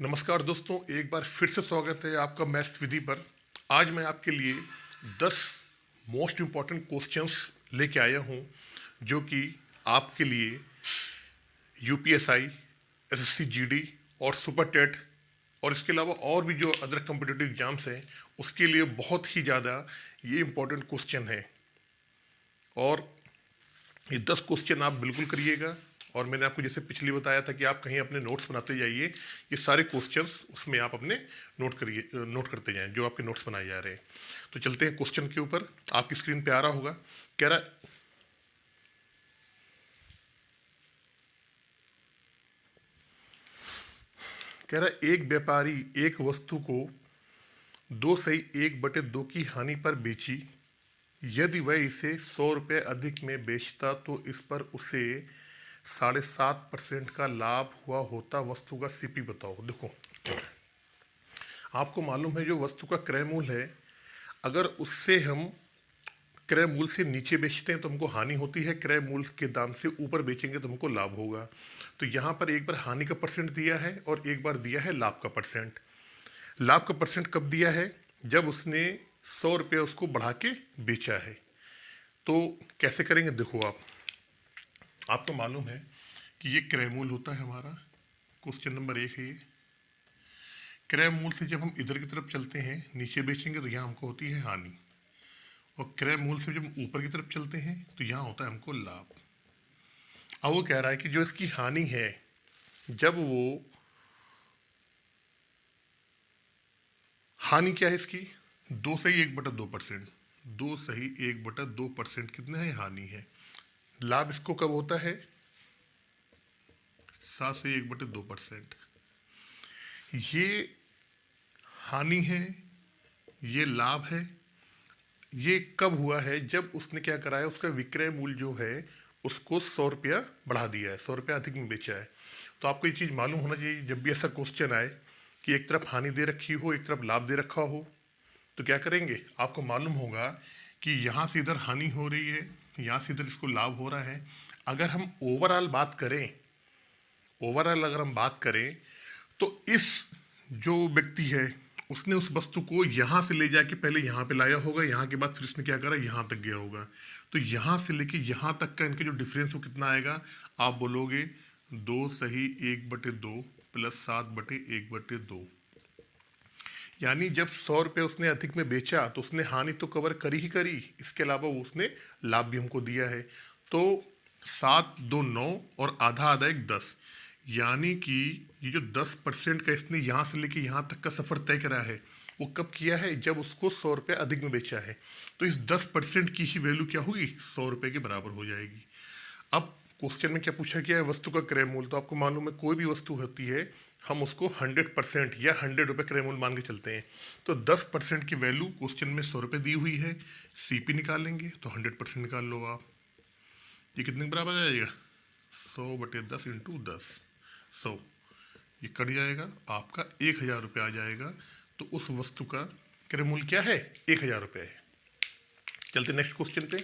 नमस्कार दोस्तों, एक बार फिर से स्वागत है आपका मैथ्स विधि पर। आज मैं आपके लिए 10 मोस्ट इम्पॉर्टेंट क्वेश्चंस लेके आया हूँ जो कि आपके लिए यूपीएसआई, एसएससी जीडी और सुपर टेट और इसके अलावा और भी जो अदर कम्पिटिटिव एग्जाम्स हैं उसके लिए बहुत ही ज़्यादा ये इम्पोर्टेंट क्वेश्चन है। और ये 10 क्वेश्चन आप बिल्कुल करिएगा। और मैंने आपको जैसे पिछली बताया था कि आप कहीं अपने नोट्स बनाते जाइए, ये सारे क्वेश्चंस उसमें आप अपने नोट करते जाएं जो आपके नोट्स बनाए जा रहे हैं। तो चलते हैं क्वेश्चन के ऊपर। आपकी स्क्रीन पे आ रहा होगा। कह रहा एक व्यापारी एक वस्तु को 2/1/2 की हानि पर बेची। यदि वह इसे 100 रुपये अधिक में बेचता तो इस पर उसे 7.5% का लाभ हुआ होता। वस्तु का सीपी बताओ। देखो, आपको मालूम है जो वस्तु का क्रय मूल्य है, अगर उससे हम क्रय मूल्य से नीचे बेचते हैं तो हमको हानि होती है, क्रय मूल्य के दाम से ऊपर बेचेंगे तो हमको लाभ होगा। तो यहाँ पर एक बार हानि का परसेंट दिया है और एक बार दिया है लाभ का परसेंट। लाभ का परसेंट कब दिया है? जब उसने 100 रुपये उसको बढ़ा के बेचा है। तो कैसे करेंगे? देखो, आपको मालूम है कि ये क्रय मूल्य होता है हमारा। क्वेश्चन नंबर 1 है ये। क्रय मूल्य से जब हम इधर की तरफ चलते हैं, नीचे बेचेंगे तो यहाँ हमको होती है हानि, और क्रय मूल्य से जब हम ऊपर की तरफ चलते हैं तो यहाँ होता है हमको लाभ। अब वो कह रहा है कि जो इसकी हानि है, जब वो हानि क्या है इसकी? 2/1/2%। 2/1/2% कितना है? हानि है। लाभ इसको कब होता है? 7/1/2%। ये हानि है, ये लाभ है। ये कब हुआ है? जब उसने क्या करा है, उसका विक्रय मूल्य जो है उसको 100 रुपया बढ़ा दिया है, 100 रुपया अधिक में बेचा है। तो आपको ये चीज़ मालूम होना चाहिए, जब भी ऐसा क्वेश्चन आए कि एक तरफ हानि दे रखी हो, एक तरफ लाभ दे रखा हो, तो क्या करेंगे? आपको मालूम होगा कि यहाँ से इधर हानि हो रही है, यहाँ से इधर इसको लाभ हो रहा है। अगर हम ओवरऑल बात करें, अगर हम बात करें तो इस जो व्यक्ति है उसने उस वस्तु को यहाँ से ले जाके पहले यहाँ पे लाया होगा, यहाँ के बाद फिर इसने क्या करा, यहाँ तक गया होगा। तो यहाँ से लेके यहाँ तक का इनके जो डिफरेंस वो कितना आएगा? आप बोलोगे 2/1/2 प्लस 7/1/2। यानी जब 100 रुपये उसने अधिक में बेचा तो उसने हानि तो कवर करी ही करी, इसके अलावा वो उसने लाभ भी हमको दिया है। तो 7 2 9 और आधा आधा 1 10, यानी कि ये जो 10% का इसने यहाँ से लेके यहाँ तक का सफ़र तय करा है, वो कब किया है? जब उसको 100 रुपये अधिक में बेचा है। तो इस 10% की ही वैल्यू क्या होगी? 100 रुपये के बराबर हो जाएगी। अब क्वेश्चन में क्या पूछा गया है? वस्तु का क्रय मूल्य। तो आपको मालूम है कोई भी वस्तु होती है हम उसको 100% या 100 रुपये क्रय मूल्य मान के चलते हैं। तो 10% की वैल्यू क्वेश्चन में 100 रुपये दी हुई है, सीपी निकालेंगे तो 100% निकाल लो आप। ये कितने के बराबर आ जाएगा? 100/10 इंटू 10, 100। ये कट जाएगा, आपका 1000 रुपये आ जाएगा। तो उस वस्तु का क्रय मूल्य क्या है? 1000 रुपये है। चलते नेक्स्ट क्वेश्चन पे।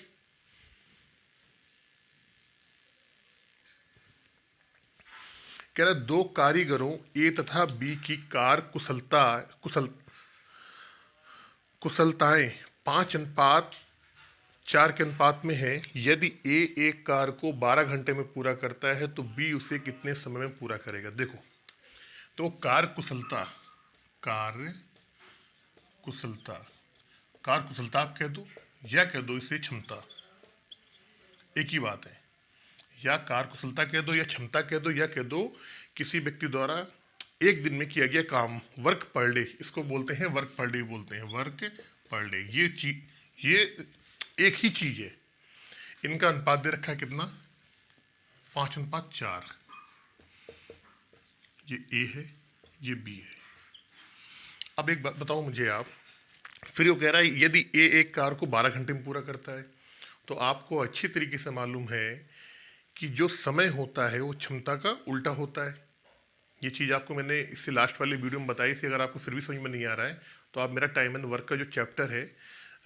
कह रहा 2 कारीगरों ए तथा बी की कार कुशलताएं 5:4 के अनुपात में है। यदि ए एक कार को 12 घंटे में पूरा करता है तो बी उसे कितने समय में पूरा करेगा? देखो, तो कार्य कुशलता आप कह दो या कह दो इसे क्षमता, एक ही बात है। या कार कुशलता कह दो या क्षमता कह दो या कह दो किसी व्यक्ति द्वारा एक दिन में किया गया काम, वर्क पर डे, इसको बोलते हैं वर्क पर डे, बोलते हैं वर्क पर डे। ये एक ही चीज है। इनका अनुपात दे रखा है कितना? 5:4। ये ए है, ये बी है। अब एक बात बताओ मुझे आप, फिर वो कह रहा है यदि ए एक कार को 12 घंटे में पूरा करता है, तो आपको अच्छी तरीके से मालूम है कि जो समय होता है वो क्षमता का उल्टा होता है। ये चीज़ आपको मैंने इससे लास्ट वाले वीडियो में बताई थी। अगर आपको फिर भी समझ में नहीं आ रहा है तो आप मेरा टाइम एंड वर्क का जो चैप्टर है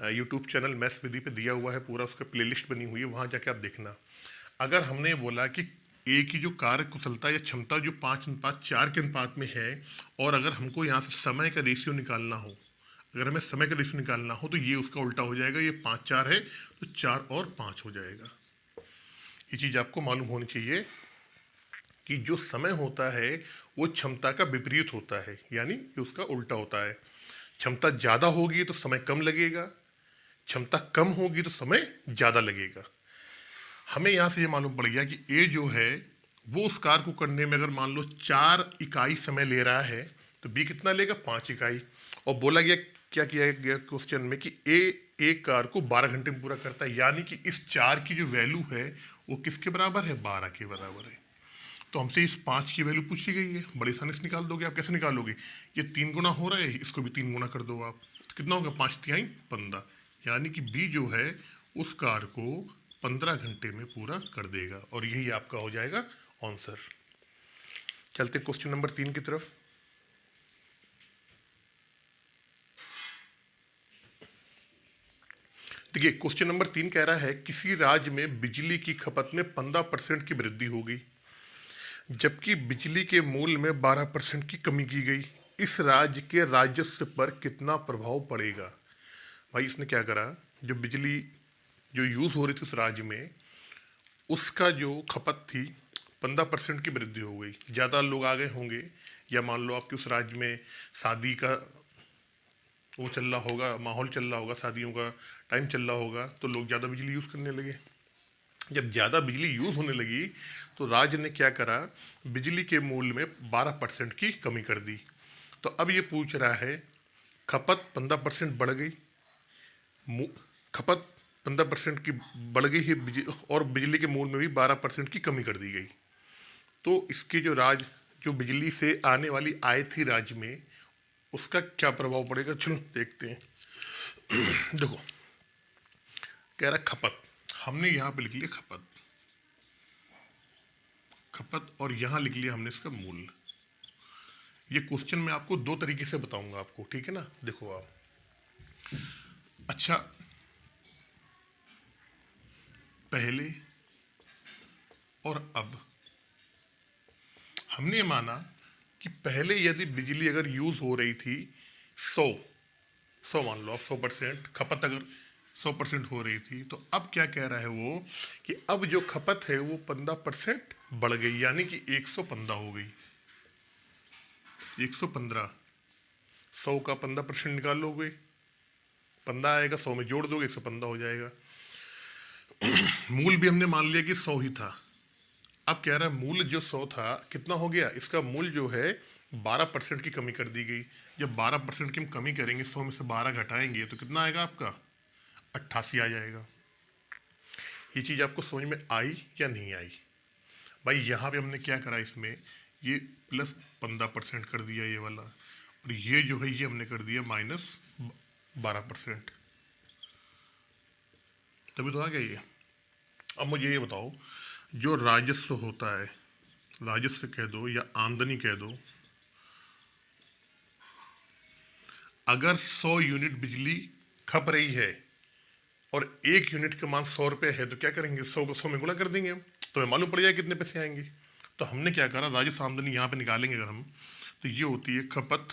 यूट्यूब चैनल मैथ्स विधि पे दिया हुआ है, पूरा उसका प्लेलिस्ट बनी हुई है, वहाँ जाके आप देखना। अगर हमने बोला कि ए की जो कार्य कुशलता या क्षमता जो 5:4 के अनुपात में है, और अगर हमको यहाँ से समय का रेशियो निकालना हो, अगर हमें समय का रेशियो निकालना हो तो ये उसका उल्टा हो जाएगा। ये 5:4 है तो 4 और 5 हो जाएगा। ये चीज़ आपको मालूम होनी चाहिए कि जो समय होता है वो क्षमता का विपरीत होता है, यानी कि उसका उल्टा होता है। क्षमता ज़्यादा होगी तो समय कम लगेगा, क्षमता कम होगी तो समय ज़्यादा लगेगा। हमें यहाँ से ये मालूम पड़ गया कि ए जो है वो उस कार्य को करने में अगर मान लो 4 इकाई समय ले रहा है तो बी कितना लेगा, 5 इकाई। और बोला गया, क्या किया गया क्वेश्चन में कि ए एक कार्य को 12 घंटे में पूरा करता है, यानी कि इस 4 की जो वैल्यू है वो किसके बराबर है, 12 के बराबर है। तो हमसे इस 5 की वैल्यू पूछी गई है, बड़ी आसानी से निकाल दोगे आप। कैसे निकालोगे, ये 3 गुना हो रहा है, इसको भी 3 गुना कर दो आप, तो कितना होगा, 5×3 = 15, यानी कि बी जो है उस कार्य को 15 घंटे में पूरा कर देगा, और यही आपका हो जाएगा आंसर। चलते क्वेश्चन नंबर 3 की तरफ। देखिए क्वेश्चन नंबर 3 कह रहा है किसी राज्य में बिजली की खपत में 15% की वृद्धि हो गई, जबकि बिजली के मूल्य में 12% की कमी की गई। इस राज्य के राजस्व पर कितना प्रभाव पड़ेगा। भाई इसने क्या करा, जो बिजली जो यूज़ हो रही थी उस राज्य में, उसका जो खपत थी 15% की वृद्धि हो गई। ज़्यादा लोग आ गए होंगे, या मान लो आपके उस राज्य में शादी का वो चल रहा होगा, माहौल चल रहा होगा, शादियों का टाइम चल रहा होगा, तो लोग ज़्यादा बिजली यूज़ करने लगे। जब ज़्यादा बिजली यूज़ होने लगी तो राज्य ने क्या करा, बिजली के मूल्य में 12% की कमी कर दी। तो अब ये पूछ रहा है खपत 15% बढ़ गई, खपत 15% की बढ़ गई है, और बिजली के मूल्य में भी 12% की कमी कर दी गई। तो इसके जो बिजली से आने वाली आय थी राज्य में, उसका क्या प्रभाव पड़ेगा, चलो देखते हैं। देखो कह रहा खपत, हमने यहाँ पे लिख लिया खपत, और यहाँ लिख लिया हमने इसका मूल्य। ये क्वेश्चन मैं आपको 2 तरीके से बताऊंगा आपको, ठीक है ना। देखो आप, अच्छा पहले और अब हमने माना कि पहले यदि बिजली अगर यूज़ हो रही थी 100 मान लो आप 100%, खपत अगर 100% हो रही थी, तो अब क्या कह रहा है वो कि अब जो खपत है वो 15% बढ़ गई, यानी कि 115 हो गई। 115, 100 का 15% निकाल लोगे, 15 आएगा, 100 में जोड़ दोगे 115 हो जाएगा। मूल भी हमने मान लिया कि 100 ही था। अब कह रहा है मूल जो 100 था कितना हो गया, इसका मूल जो है 12% की कमी कर दी गई। जब 12% की हम कमी करेंगे, 100 में से 12 घटाएंगे तो कितना आएगा आपका, 88 आ जाएगा। ये चीज़ आपको समझ में आई या नहीं आई। भाई यहाँ पे हमने क्या करा, इसमें ये प्लस 15% कर दिया ये वाला, और ये जो है ये हमने कर दिया -12%, तभी तो आ गया ये। अब मुझे ये बताओ, जो राजस्व होता है, राजस्व कह दो या आमदनी कह दो, अगर 100 यूनिट बिजली खप रही है और 1 यूनिट का मान 100 रुपये है, तो क्या करेंगे, 100 को 100 में गुणा कर देंगे हम, तो हमें मालूम पड़ जाएगा कितने पैसे आएंगे। तो हमने क्या करा, राजस्व आमदनी यहाँ पे निकालेंगे अगर हम, तो ये होती है खपत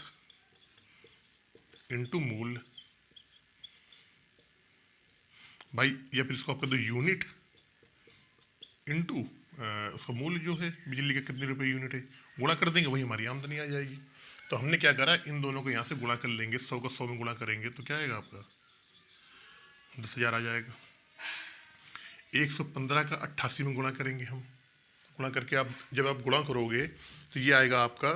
इंटू मूल्य, भाई, या फिर इसको आपका दो यूनिट इंटू उसका मूल्य जो है बिजली का कितने रुपए यूनिट है, गुणा कर देंगे, वही हमारी आमदनी आ जाएगी। तो हमने क्या करा, इन दोनों को यहाँ से गुणा कर लेंगे, 100 का 100 में गुणा करेंगे तो क्या आएगा आपका, 10,000 आ जाएगा। 115 का 88 में गुणा करेंगे हम, गुणा करके आप जब आप गुणा करोगे तो ये आएगा आपका,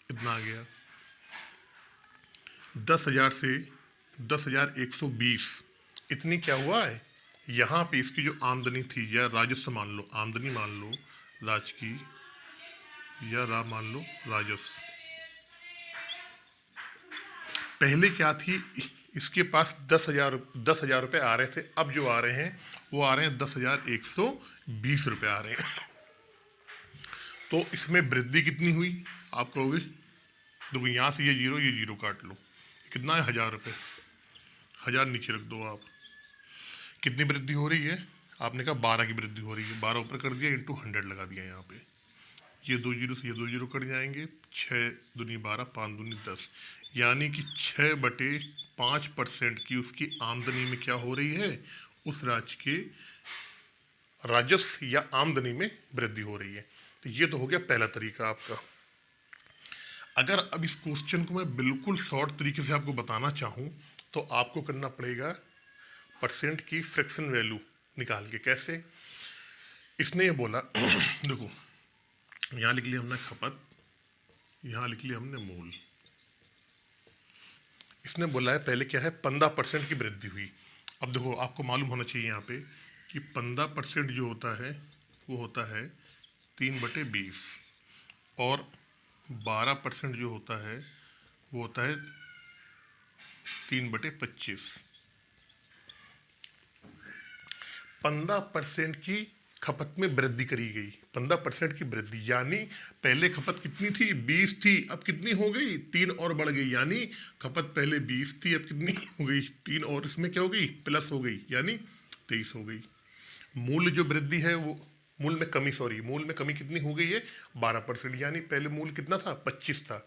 इतना आ गया, 10,000 से 10,120, इतनी क्या हुआ है, यहाँ पे इसकी जो आमदनी थी, या राजस्व मान लो, आमदनी मान लो राज की, या मान लो राजस्व। पहले क्या थी, इसके पास 10,000 रुपये आ रहे थे, अब जो आ रहे हैं वो आ रहे हैं 10,120 रुपये आ रहे हैं। तो इसमें वृद्धि कितनी हुई आप कहोगे, देखो यहाँ से ये जीरो काट लो, कितना है, 1,000 रुपये, 1,000 नीचे रख दो आप, कितनी वृद्धि हो रही है, आपने कहा 12 की वृद्धि हो रही है, 12 ऊपर कर दिया, इंटू 100 लगा दिया यहाँ पे। ये 2 जीरो से ये 2 जीरो कट जाएंगे, 6 दूनी 12, 5 दूनी 10, यानी कि 6/5% की उसकी आमदनी में क्या हो रही है, उस राज्य के राजस्व या आमदनी में वृद्धि हो रही है। तो ये तो हो गया पहला तरीका आपका। अगर अब इस क्वेश्चन को मैं बिल्कुल शॉर्ट तरीके से आपको बताना चाहूँ तो आपको करना पड़ेगा परसेंट की फ्रैक्शन वैल्यू निकाल के। कैसे? इसने ये बोला देखो, यहाँ लिख लिया हमने खपत, यहाँ लिख लिया हमने मूल। इसने बोला है पहले क्या है, 15% की वृद्धि हुई। अब देखो आपको मालूम होना चाहिए यहाँ पे कि 15% जो होता है वो होता है 3/20, और 12% जो होता है वो होता है 3/25। 15% की खपत में वृद्धि करी गई, 15% की वृद्धि, यानी पहले खपत कितनी थी, 20 थी, अब कितनी हो गई, 3 और बढ़ गई। यानी खपत पहले 20 थी, अब कितनी हो गई, 3 और इसमें क्या हो गई, प्लस हो गई, यानी 23 हो गई। मूल्य जो वृद्धि है वो मूल में कमी, सॉरी मूल में कमी कितनी हो गई है, 12%, यानी पहले मूल कितना था, 25 था,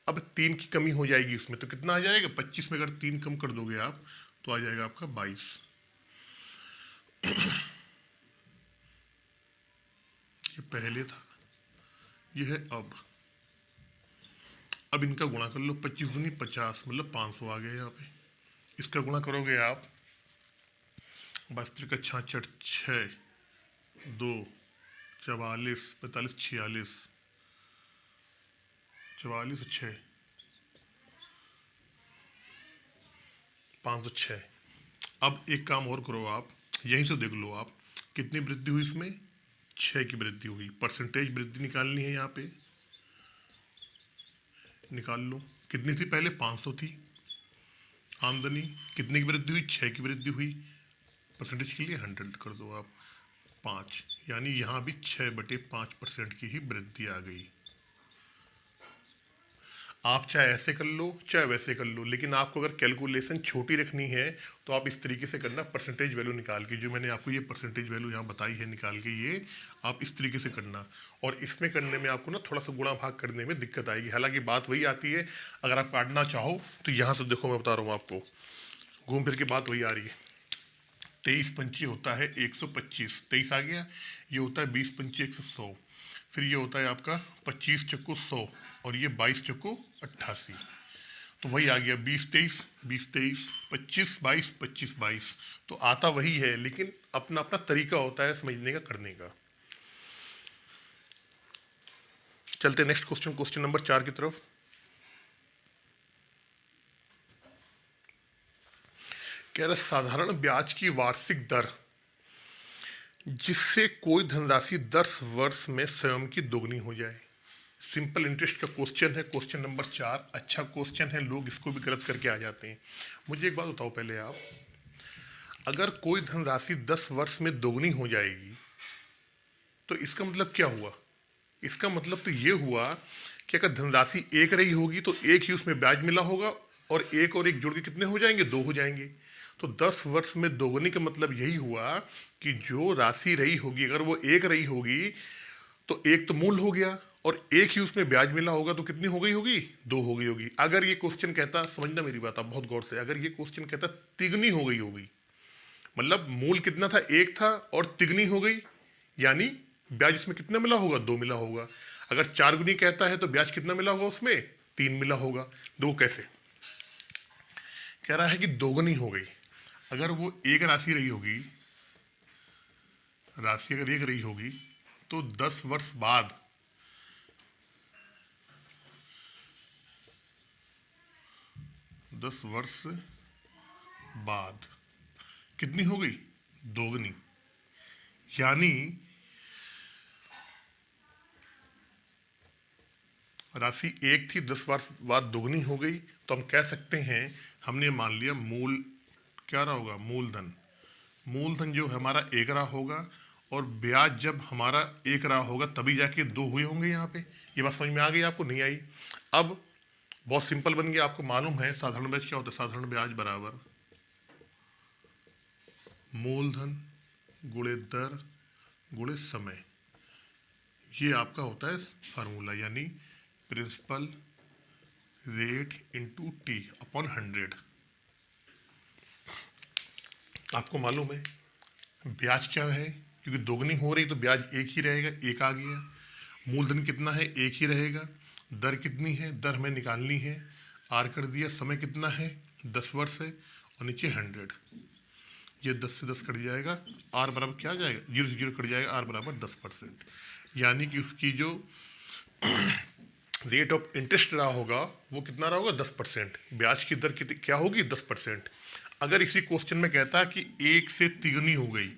अब 3 की कमी हो जाएगी उसमें, तो कितना आ जाएगा, 25 में अगर 3 कम कर दोगे आप तो आ जाएगा आपका 22। ये पहले था, ये है अब इनका गुणा कर लो, 25 दूनी 50, मतलब 500 आ गया यहाँ पे। इसका गुणा करोगे आप, 72 का 66, 6 2 44 45 46, 44 6 506। अब एक काम और करो आप, यहीं से देख लो आप कितनी वृद्धि हुई इसमें, 6 की वृद्धि हुई। परसेंटेज वृद्धि निकालनी है यहाँ पे, निकाल लो। कितनी थी पहले, 500 थी आमदनी, कितनी की वृद्धि हुई, 6 की वृद्धि हुई। परसेंटेज के लिए 100 कर दो आप, 5, यानी यहाँ भी 6/5% की ही वृद्धि आ गई। आप चाहे ऐसे कर लो चाहे वैसे कर लो, लेकिन आपको अगर कैलकुलेशन छोटी रखनी है तो आप इस तरीके से करना, परसेंटेज वैल्यू निकाल के, जो मैंने आपको ये परसेंटेज वैल्यू यहाँ बताई है निकाल के, ये आप इस तरीके से करना। और इसमें करने में आपको ना थोड़ा सा गुणा भाग करने में दिक्कत आएगी, हालांकि बात वही आती है। अगर आप काटना चाहो तो यहाँ से देखो, मैं बता रहा हूँ आपको, घूम फिर के बात वही आ रही है। 23 पंची होता है 125, 23 आ गया, ये होता है 20 पंची 100, फिर ये होता है आपका 25 चक्कू 100, और ये 22 चक्कू 88, तो वही आ गया 20 23 20 23 25 22 25 22। तो आता वही है, लेकिन अपना अपना तरीका होता है समझने का, करने का। चलते नेक्स्ट क्वेश्चन, क्वेश्चन नंबर 4 की तरफ। कह रहा साधारण ब्याज की वार्षिक दर जिससे कोई धनराशि 10 वर्ष में स्वयं की दोगुनी हो जाए। सिंपल इंटरेस्ट का क्वेश्चन है, क्वेश्चन नंबर 4। अच्छा क्वेश्चन है, लोग इसको भी गलत करके आ जाते हैं। मुझे एक बात बताओ पहले आप, अगर कोई धनराशि 10 वर्ष में दोगुनी हो जाएगी तो इसका मतलब क्या हुआ? इसका मतलब तो ये हुआ कि अगर धनराशि एक रही होगी तो एक ही उसमें ब्याज मिला होगा, और एक जोड़ के कितने हो जाएंगे, 2 हो जाएंगे। तो 10 वर्ष में दोगुनी का मतलब यही हुआ कि जो राशि रही होगी, अगर वो एक रही होगी तो एक तो मूल हो गया, और एक ही उसमें ब्याज मिला होगा तो कितनी हो गई होगी, 2 हो गई होगी। अगर ये क्वेश्चन कहता, समझना मेरी बात आप बहुत गौर से, अगर ये क्वेश्चन कहता तिगनी हो गई होगी, मतलब मूल कितना था, 1 था, और तिगनी हो गई, यानी ब्याज इसमें कितना मिला होगा, 2 मिला होगा। अगर 4 गुनी कहता है तो ब्याज कितना मिला होगा उसमें, 3 मिला होगा। दो कैसे? कह रहा है कि दोगुनी हो गई। अगर वो एक राशि रही होगी, राशि अगर एक रही होगी तो 10 वर्ष बाद 10 वर्ष बाद कितनी हो गई, दोगुनी। यानी राशि एक थी, 10 वर्ष बाद दोगुनी हो गई, तो हम कह सकते हैं, हमने मान लिया मूल क्या रहा होगा, मूलधन। मूलधन जो हमारा एक रहा होगा, और ब्याज जब हमारा एक रहा होगा तभी जाके 2 हुए होंगे यहाँ पे। ये बात समझ में आ गई आपको, नहीं आई? अब बहुत सिंपल बन गया, आपको मालूम है साधारण ब्याज क्या होता है। साधारण ब्याज बराबर मूलधन गुणे दर गुणे समय, ये आपका होता है फार्मूला, यानी principal rate into T upon 100। आपको मालूम है ब्याज क्या है, क्योंकि दोगुनी हो रही तो ब्याज एक ही रहेगा, एक आ गया। मूलधन कितना है, एक ही रहेगा। दर कितनी है, दर हमें निकालनी है, आर कर दिया। समय कितना है, 10 वर्ष है, और नीचे 100। ये 10 से 10 कट जाएगा, आर बराबर क्या आ जाएगा, 0 से 0 कट जाएगा, आर बराबर 10%। यानी कि उसकी जो रेट ऑफ इंटरेस्ट रहा होगा वो कितना रहा होगा, 10%। ब्याज की दर कितनी क्या होगी, 10%। अगर इसी क्वेश्चन में कहता है कि 1 से तिगुनी हो गई,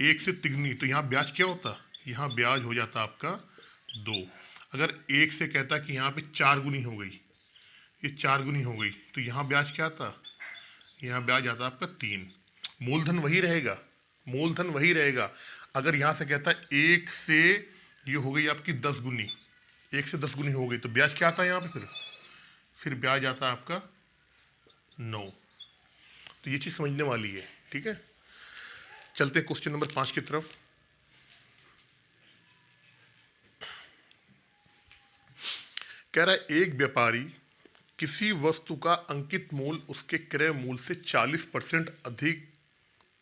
1 से तिगुनी, तो यहाँ ब्याज क्या होता, यहाँ ब्याज हो जाता आपका 2। अगर 1 से कहता कि यहाँ पे 4 गुनी हो गई, ये 4 गुनी हो गई, तो यहाँ ब्याज क्या आता, यहाँ ब्याज आता आपका 3। मूलधन वही रहेगा, मूलधन वही रहेगा। अगर यहाँ से कहता है 1 से ये हो गई आपकी 10 गुनी, 1 से 10 गुनी हो गई, तो ब्याज क्या आता है यहाँ पे, फिर ब्याज आता है आपका 9। तो ये चीज़ समझने वाली है, ठीक है। चलते हैं क्वेश्चन नंबर 5 की तरफ। कह रहा है एक व्यापारी किसी वस्तु का अंकित मूल्य उसके क्रय मूल्य से 40% अधिक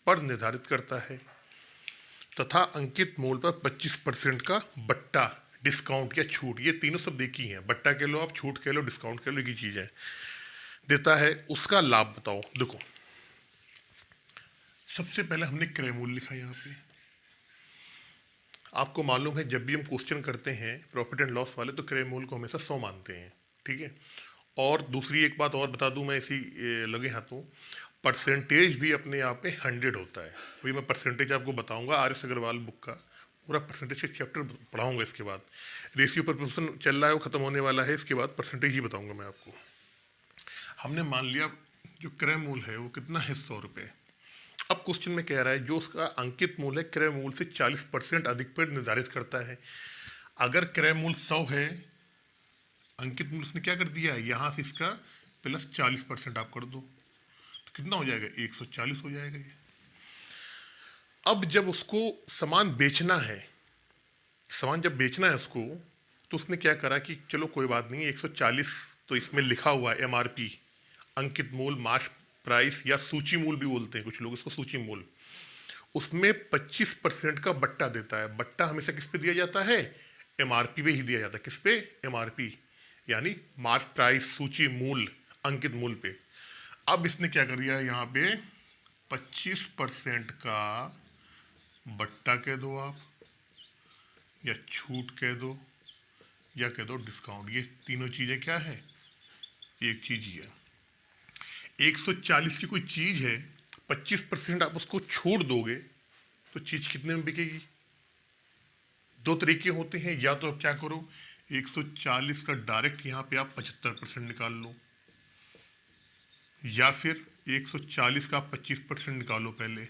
पर निर्धारित करता है तथा अंकित मूल्य पर 25% का बट्टा, डिस्काउंट या छूट, ये तीनों सब देखी हैं, बट्टा कह लो आप, छूट कह लो, डिस्काउंट कह लो, एक ही चीज़ है, देता है। उसका लाभ बताओ। देखो सबसे पहले हमने क्रय मूल्य लिखा यहाँ पे। आपको मालूम है जब भी हम क्वेश्चन करते हैं प्रॉफिट एंड लॉस वाले, तो क्रय मूल्य को हमेशा 100 मानते हैं, ठीक है। और दूसरी एक बात और बता दूं मैं इसी लगे हाथों, परसेंटेज भी अपने आप में 100 होता है। अभी मैं परसेंटेज आपको बताऊंगा, आर एस अग्रवाल बुक का पूरा परसेंटेज का चैप्टर पढ़ाऊंगा। इसके बाद रेशियो प्रपोर्शन चल रहा है, वो खत्म होने वाला है, इसके बाद परसेंटेज ही बताऊंगा मैं आपको। हमने मान लिया जो क्रय मूल्य है वो कितना है, 100 रुपये। अब क्वेश्चन में कह रहा है जो उसका अंकित मूल्य है क्रय मूल्य से 40% अधिक पर निर्धारित करता है। अगर क्रय मूल्य 100 है, अंकित मूल्य उसने क्या कर दिया है, यहाँ से इसका प्लस 40% आप कर दो, तो कितना हो जाएगा, 140 हो जाएगा ये। अब जब उसको सामान बेचना है, सामान जब बेचना है उसको, तो उसने क्या करा कि चलो कोई बात नहीं, 140 तो इसमें लिखा हुआ है MRP, अंकित मूल्य, मार्च प्राइस, या सूची मूल्य भी बोलते हैं कुछ लोग इसको, सूची मूल्य, उसमें 25% का बट्टा देता है। बट्टा हमेशा किस पे दिया जाता है, MRP पे ही दिया जाता है। किस पे, MRP, यानी मार्च प्राइस, सूची मूल्य, अंकित मूल्य पे। अब इसने क्या कर दिया, यहाँ पे 25% का बट्टा कह दो आप, या छूट कह दो, या कह दो डिस्काउंट। ये तीनों चीज़ें क्या है, एक चीज़ ही है। 140 की कोई चीज़ है, 25% आप उसको छोड़ दोगे तो चीज़ कितने में बिकेगी। दो तरीके होते हैं, या तो आप क्या करो 140 का डायरेक्ट यहाँ पे आप 75% निकाल लो, या फिर 140 का 25% निकालो पहले।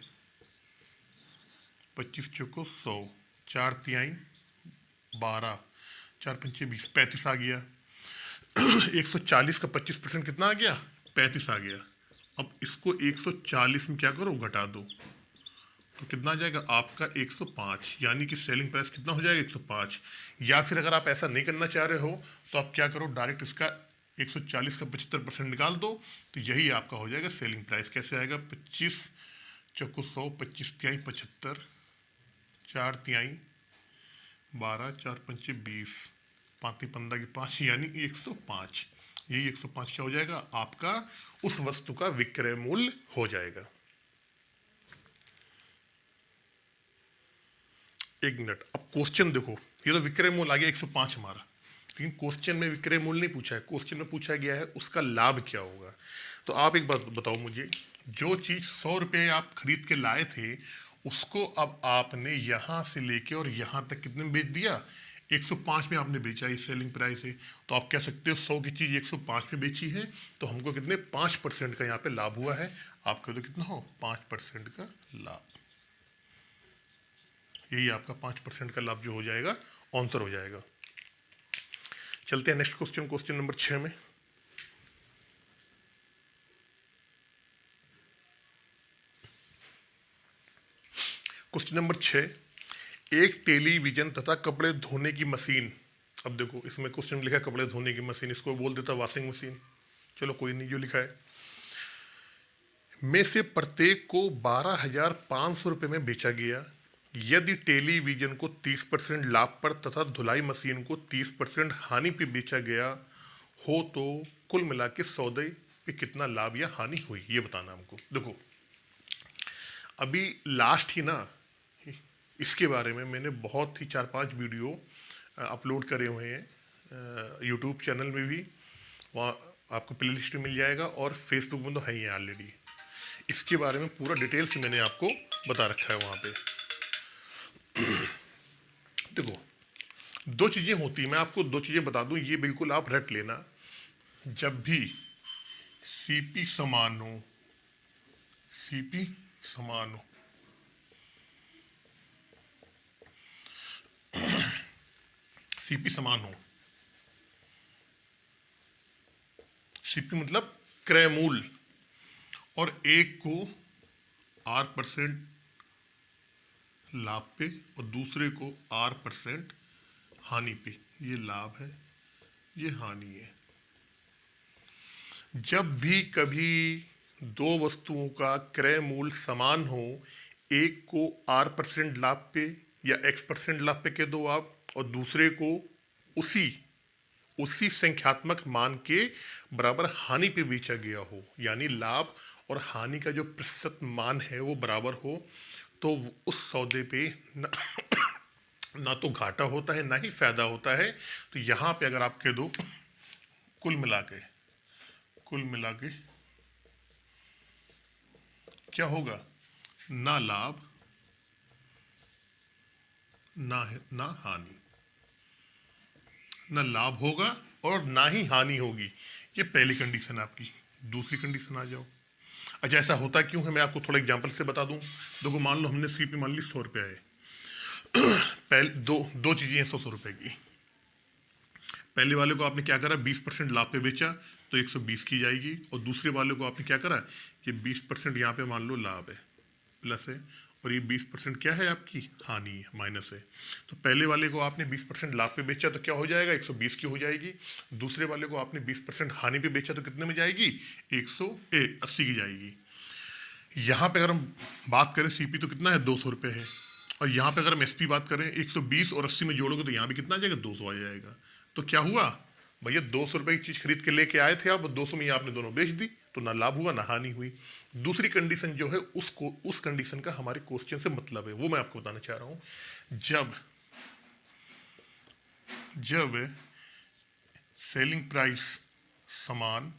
25 चौको 100, 4 तिहाई 12, 4 पंचे 20, 35 आ गया। 140 का 25% कितना आ गया, 35 आ गया। अब इसको 140 में क्या करो, घटा दो, तो कितना आ जाएगा आपका 105, यानी कि सेलिंग प्राइस कितना हो जाएगा, 105। या फिर अगर आप ऐसा नहीं करना चाह रहे हो तो आप क्या करो, डायरेक्ट इसका 140 का 75% निकाल दो, तो यही आपका हो जाएगा सेलिंग प्राइस। कैसे आएगा, 25 चौको 100, 25 तिहाई 75, 4 तिहाई 12, 4 पंचे 20, 5 15 की 5, यानी 105। यही 105 क्या हो जाएगा, आपका उस वस्तु का विक्रय मूल्य हो जाएगा। एक मिनट, अब क्वेश्चन देखो, ये तो विक्रय मूल्य आ गया 105 हमारा, लेकिन क्वेश्चन में विक्रय मूल्य नहीं पूछा है, क्वेश्चन में पूछा गया है उसका लाभ क्या होगा। तो आप एक बात बताओ मुझे, जो चीज़ 100 रुपये आप खरीद के लाए थे, उसको अब आपने यहाँ से लेके और यहाँ तक कितने में बेच दिया, 105 में आपने बेचा, ये सेलिंग प्राइस है। तो आप कह सकते हो 100 की चीज़ 105 में बेची है, तो हमको कितने 5% का यहाँ पे लाभ हुआ है। आप कह दो कितना हो, 5% का लाभ। यही आपका 5% का लाभ जो हो जाएगा, आंसर हो जाएगा। चलते हैं नेक्स्ट क्वेश्चन, क्वेश्चन नंबर 6 में। क्वेश्चन नंबर 6, एक टेलीविजन तथा कपड़े धोने की मशीन। अब देखो इसमें क्वेश्चन लिखा है कपड़े धोने की मशीन, इसको बोल देता वॉशिंग मशीन, चलो कोई नहीं, जो लिखा है में से प्रत्येक को 12,500 रुपये में बेचा गया। यदि टेलीविजन को 30% लाभ पर तथा धुलाई मशीन को 30% हानि पे बेचा गया हो तो कुल मिला के सौदे पे कितना लाभ या हानि हुई, ये बताना हमको। देखो अभी लास्ट ही ना इसके बारे में मैंने बहुत ही 4-5 वीडियो अपलोड करे हुए हैं यूट्यूब चैनल में भी, वहाँ आपको प्ले लिस्ट में मिल जाएगा, और फेसबुक में तो है ही ऑलरेडी। इसके बारे में पूरा डिटेल से मैंने आपको बता रखा है वहाँ पे। देखो दो चीज़ें होती हैं, मैं आपको दो चीज़ें बता दूं, ये बिल्कुल आप रट लेना। जब भी सीपी समान हो, सीपी समान हो, सीपी समान हो, सीपी मतलब क्रय मूल्य, और एक को R% लाभ पे और दूसरे को R% हानि पे, ये लाभ है ये हानि है। जब भी कभी दो वस्तुओं का क्रय मूल्य समान हो, एक को R% लाभ पे या X% लाभ पे कह दो आप, और दूसरे को उसी संख्यात्मक मान के बराबर हानि पे बेचा गया हो, यानी लाभ और हानि का जो प्रतिशत मान है वो बराबर हो, तो उस सौदे पे ना तो घाटा होता है ना ही फायदा होता है। तो यहाँ पे अगर आप कह दो कुल मिला के क्या होगा, ना लाभ ना हानि, ना लाभ होगा और ना ही हानि होगी, ये पहली कंडीशन आपकी। दूसरी कंडीशन आ जाओ। अच्छा ऐसा होता क्यों है, मैं आपको थोड़ा एग्जांपल से बता दूं। देखो मान लो हमने सीपी मान ली 100 रुपये है, पहले दो चीज़ें हैं 100 रुपये की। पहले वाले को आपने क्या करा, 20% लाभ पे बेचा तो 120 की जाएगी, और दूसरे वाले को आपने क्या करा, ये 20% यहाँ पे मान लो लाभ है प्लस है, और ये 20% क्या है आपकी हानि है माइनस है। तो पहले वाले को आपने 20% लाभ पे बेचा तो क्या हो जाएगा, 120 की हो जाएगी। दूसरे वाले को आपने 20% हानि पे बेचा तो कितने में जाएगी, 180 की जाएगी। यहाँ पे अगर हम बात करें सीपी तो कितना है, 200 रुपये है, और यहाँ पे अगर हम एसपी बात करें 120 और 80 में जोड़ोगे तो यहाँ भी कितना आ जाएगा, 200 आ जाएगा। तो क्या हुआ भैया, 200 रुपये की चीज़ खरीद के लेके आए थे आप, 200 में आपने दोनों बेच दी, तो ना लाभ हुआ ना हानि हुई। दूसरी कंडीशन जो है उस कंडीशन का हमारे क्वेश्चन से मतलब है, वो मैं आपको बताना चाह रहा हूँ। जब सेलिंग प्राइस समान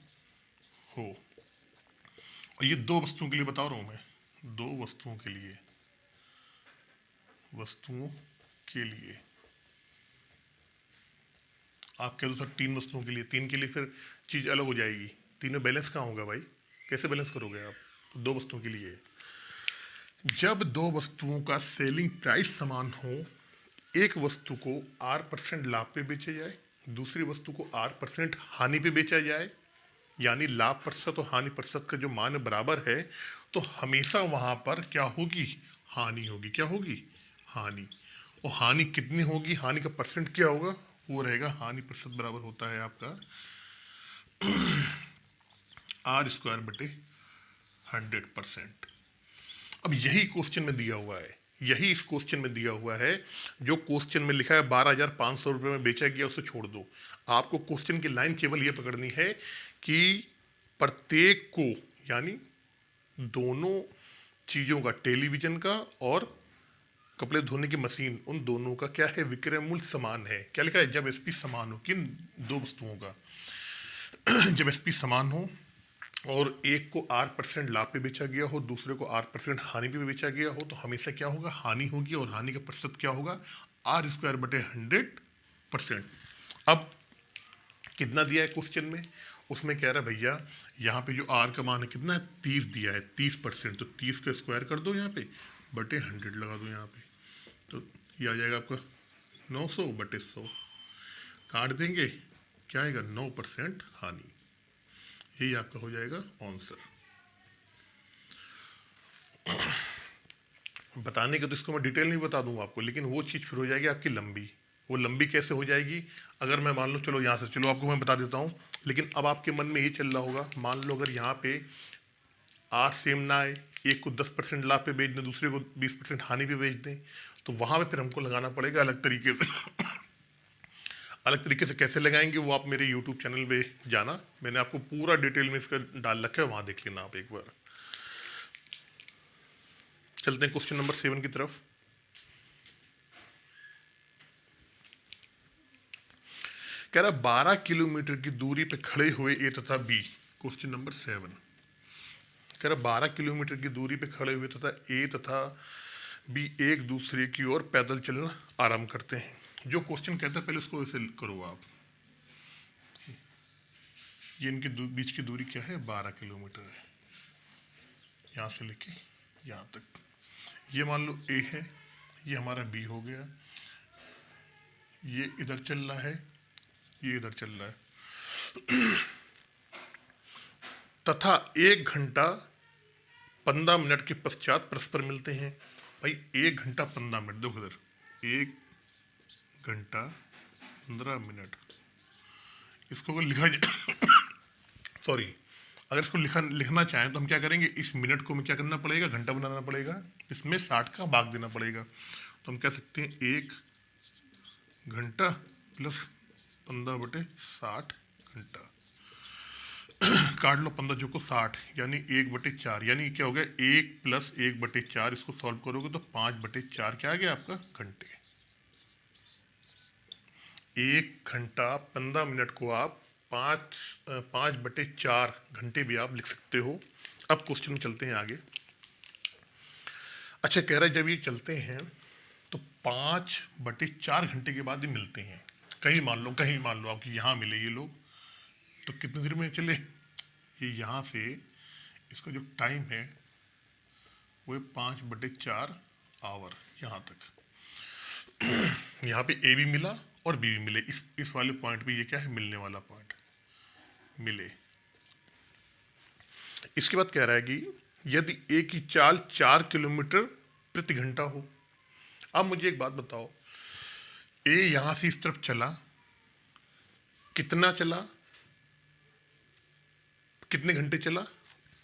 हो, और ये दो वस्तुओं के लिए बता रहा हूँ मैं, दो वस्तुओं के लिए आप कह दो सर 3 वस्तुओं के लिए, 3 के लिए फिर चीज़ अलग हो जाएगी, 3 में बैलेंस कहाँ होगा भाई, कैसे बैलेंस करोगे आप। तो 2 वस्तुओं के लिए, जब 2 वस्तुओं का सेलिंग प्राइस समान हो, एक वस्तु को R% लाभ पे बेचा जाए, दूसरी वस्तु को R% हानि पे बेचा जाए, यानी लाभ प्रतिशत और हानि प्रतिशत का जो मान बराबर है, तो हमेशा वहाँ पर क्या होगी, हानि होगी। क्या होगी, हानि। और हानि कितनी होगी, हानि का परसेंट क्या होगा, वो रहेगा हानि प्रतिशत बराबर होता है आपका R²/100%। अब यही क्वेश्चन में दिया हुआ है, यही इस क्वेश्चन में दिया हुआ है। जो क्वेश्चन में लिखा है 12,500 रुपये में बेचा गया, उसे छोड़ दो। आपको क्वेश्चन की लाइन केवल ये पकड़नी है कि प्रत्येक को, यानी दोनों चीज़ों का, टेलीविज़न का और कपड़े धोने की मशीन, उन दोनों का क्या है, विक्रय मूल्य समान है। क्या लिखा है, जब एसपी समान हो, किन दो वस्तुओं का जब एसपी समान हो और एक को R% लाभ पे बेचा गया हो, दूसरे को R% हानि पे बेचा गया हो, तो हमेशा क्या होगा, हानि होगी, और हानि का प्रतिशत क्या होगा, R²/100%। अब कितना दिया है क्वेश्चन में, उसमें कह रहा है भैया यहाँ पे जो R का मान है कितना है, 30 दिया है, 30%, तो 30 का स्क्वायर कर दो यहाँ पे, बटे 100 लगा दो यहाँ पे, तो ये आ जाएगा आपका 900/100, काट देंगे, क्या आएगा, 9% हानि। यही आपका हो जाएगा आंसर। बताने के तो इसको मैं डिटेल नहीं बता दूंगा आपको, लेकिन वो चीज़ फिर हो जाएगी आपकी लंबी। वो लंबी कैसे हो जाएगी? अगर मैं मान लो, चलो यहाँ से, चलो आपको मैं बता देता हूँ, लेकिन अब आपके मन में ये चल रहा होगा, मान लो अगर यहाँ पे 8 सेम ना आए, एक को 10% लाभ पे बेच दें, दूसरे को 20% हानि पे बेच दें, तो वहाँ पे फिर हमको लगाना पड़ेगा अलग तरीके से। अलग तरीके से कैसे लगाएंगे वो आप मेरे यूट्यूब चैनल पे जाना, मैंने आपको पूरा डिटेल में इसका डाल रखा है, वहाँ देख लेना आप एक बार। चलते हैं क्वेश्चन नंबर 7 की तरफ। कह रहा 12 किलोमीटर की दूरी पे खड़े हुए ए तथा बी, क्वेश्चन नंबर 7। कह रहा 12 किलोमीटर की दूरी पे खड़े हुए तथा ए तथा बी एक दूसरे की ओर पैदल चलना आरंभ करते हैं। जो क्वेश्चन कहता है पहले उसको ऐसे करो आप, ये इनके बीच की दूरी क्या है? 12 किलोमीटर है, यहाँ से लेके यहाँ तक। ये मान लो ए है, ये हमारा बी हो गया, ये इधर चल रहा है, ये इधर चल रहा है, तथा 1 घंटा 15 मिनट के पश्चात परस्पर मिलते हैं। भाई 1 घंटा 15 मिनट, देखो इधर 1 घंटा 15 मिनट, इसको अगर लिखा जाए सॉरी, अगर इसको लिखना चाहें तो हम क्या करेंगे, इस मिनट को हमें क्या करना पड़ेगा? घंटा बनाना पड़ेगा, इसमें 60 का भाग देना पड़ेगा। तो हम कह सकते हैं 1 घंटा प्लस 15/60 घंटा। काट लो 15 जो को 60, यानी 1/4, यानी क्या हो गया? 1 + 1/4, इसको सॉल्व करोगे तो 5/4 क्या आ गया आपका? घंटे। 1 घंटा 15 मिनट को आप 5/4 घंटे भी आप लिख सकते हो। अब क्वेश्चन में चलते हैं आगे। अच्छा, कह रहा है जब ये चलते हैं तो 5/4 घंटे के बाद ही मिलते हैं। कहीं मान लो आपकी यहाँ मिले ये लोग, तो कितनी देर में चले? ये यहाँ से इसका जो टाइम है वो है 5/4 आवर, यहाँ तक। यहाँ पे ए भी मिला और बी भी मिले, इस वाले पॉइंट पे ये क्या है? मिलने वाला पॉइंट मिले। इसके बाद कह रहा है कि यदि ए की चाल 4 किलोमीटर प्रति घंटा हो। अब मुझे एक बात बताओ, ए यहां से इस तरफ चला, कितना चला, कितने घंटे चला?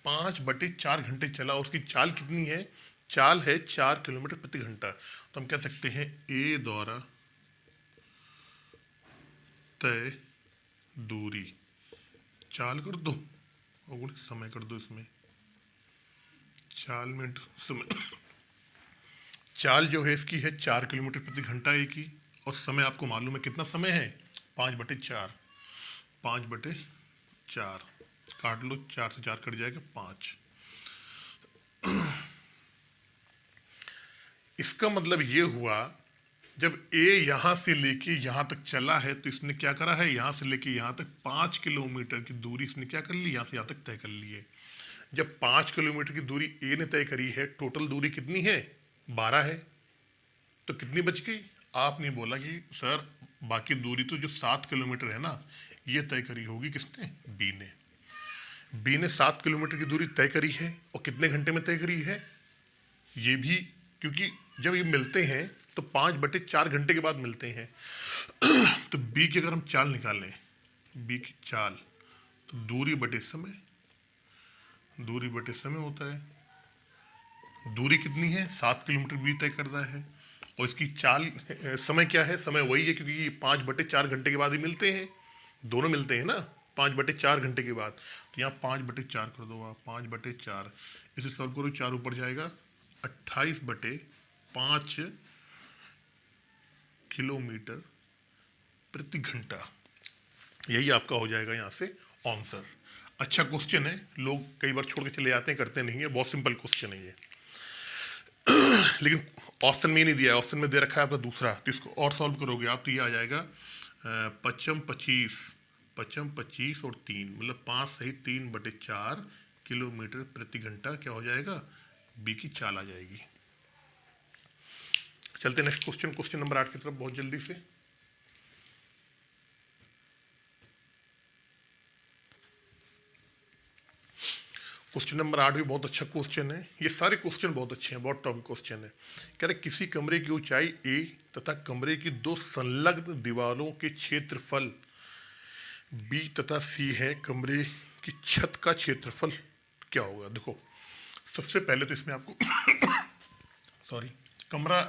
5/4 घंटे चला। उसकी चाल कितनी है? चाल है 4 किलोमीटर प्रति घंटा। तो हम कह सकते हैं ए द्वारा तय दूरी, चाल कर दो और समय कर दो, इसमें चाल मिनट समय। चाल जो है इसकी है 4 किलोमीटर प्रति घंटा ए की, और समय आपको मालूम है कितना समय है? 5/4, 5/4 काट लो, 4 से 4 कट जाएगा 5। इसका मतलब ये हुआ, जब ए यहां से लेके यहां तक चला है तो इसने क्या करा है? यहां से लेके यहां तक 5 किलोमीटर की दूरी इसने क्या कर ली? यहां से यहां तक तय कर ली है। जब 5 किलोमीटर की दूरी ए ने तय करी है, टोटल दूरी कितनी है? 12 है, तो कितनी बच गई? आपने बोला कि सर बाकी दूरी तो जो 7 किलोमीटर है ना, ये तय करी होगी किसने? बी ने। बी ने 7 किलोमीटर की दूरी तय करी है, और कितने घंटे में तय करी है? ये भी, क्योंकि जब ये मिलते हैं तो 5/4 घंटे के बाद मिलते हैं। तो बी की अगर हम चाल निकालें, बी की चाल, तो दूरी बटे समय, दूरी बटे समय होता है। दूरी कितनी है? 7 किलोमीटर बी तय करता है, और इसकी चाल समय क्या है? समय वही है, क्योंकि ये 5/4 घंटे के बाद ही मिलते हैं, दोनों मिलते हैं ना 5/4 घंटे के बाद। तो यहाँ 5/4 कर दो आप, 5/4, इसे सॉल्व करो, 4 ऊपर जाएगा, 28/5 किलोमीटर प्रति घंटा। यही आपका हो जाएगा यहाँ से आंसर। अच्छा क्वेश्चन है, लोग कई बार छोड़ के चले जाते हैं, करते नहीं है, बहुत सिंपल क्वेश्चन है ये। लेकिन ऑप्शन में नहीं दिया है, ऑप्शन में दे रखा है आपका दूसरा, तो इसको और सॉल्व करोगे आप तो ये आ जाएगा 25 और 3, मतलब 5 सही 3/4 किलोमीटर प्रति घंटा क्या हो जाएगा? बी की चाल आ जाएगी। चलते नेक्स्ट क्वेश्चन, क्वेश्चन नंबर 8 की तरफ बहुत जल्दी से। क्वेश्चन नंबर 8 भी बहुत अच्छा क्वेश्चन है। ये सारे क्वेश्चन बहुत अच्छे हैं, बहुत टॉपिक क्वेश्चन है। कह रहे किसी कमरे की ऊंचाई ए तथा कमरे की दो संलग्न दीवारों के क्षेत्रफल बी तथा सी है, कमरे की छत का क्षेत्रफल क्या होगा। देखो सबसे पहले तो इसमें आपको सॉरी, कमरा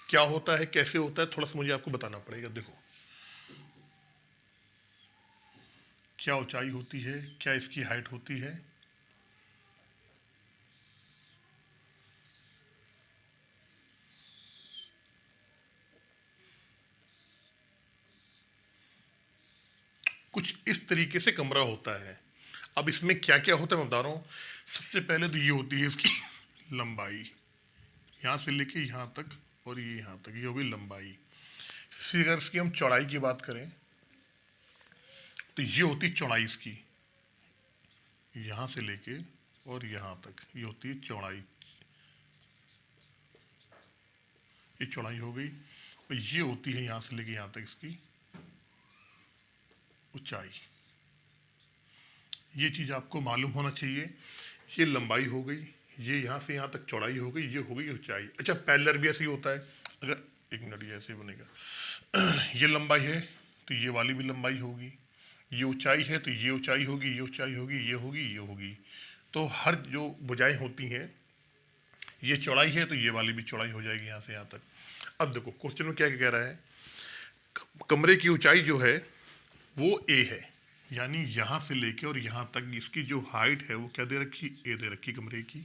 क्या होता है, कैसे होता है, थोड़ा सा मुझे आपको बताना पड़ेगा। देखो क्या ऊंचाई होती है, क्या इसकी हाइट होती है। कुछ इस तरीके से कमरा होता है। अब इसमें क्या क्या होता है मैं बता रहा हूँ। सबसे पहले तो ये होती है इसकी लंबाई, यहाँ से लेके यहाँ तक, और ये यहाँ तक, ये हो गई लंबाई। फिर अगर इसकी हम चौड़ाई की बात करें तो ये होती चौड़ाई इसकी, यहाँ से लेके और यहाँ तक, ये होती है चौड़ाई। ये चौड़ाई हो गई। और ये होती है यहाँ से लेके यहाँ तक इसकी ऊंचाई। ये चीज़ आपको मालूम होना चाहिए। ये लंबाई हो गई, ये यहाँ से यहाँ तक चौड़ाई हो गई, ये हो गई ऊंचाई। अच्छा पैरेलल भी ऐसे ही होता है। अगर एक मिनट, ये ऐसे बनेगा ये लंबाई है तो ये वाली भी लंबाई होगी, ये ऊंचाई है तो ये ऊंचाई होगी, ये ऊंचाई होगी, ये होगी, ये होगी। तो हर जो भुजाएं होती हैं, ये चौड़ाई है तो ये वाली भी चौड़ाई हो जाएगी यहाँ से यहाँ तक। अब देखो क्वेश्चन में क्या कह रहा है, कमरे की ऊंचाई जो है वो ए है, यानी यहाँ से लेके और यहाँ तक इसकी जो हाइट है वो क्या दे रखी, ए दे रखी कमरे की।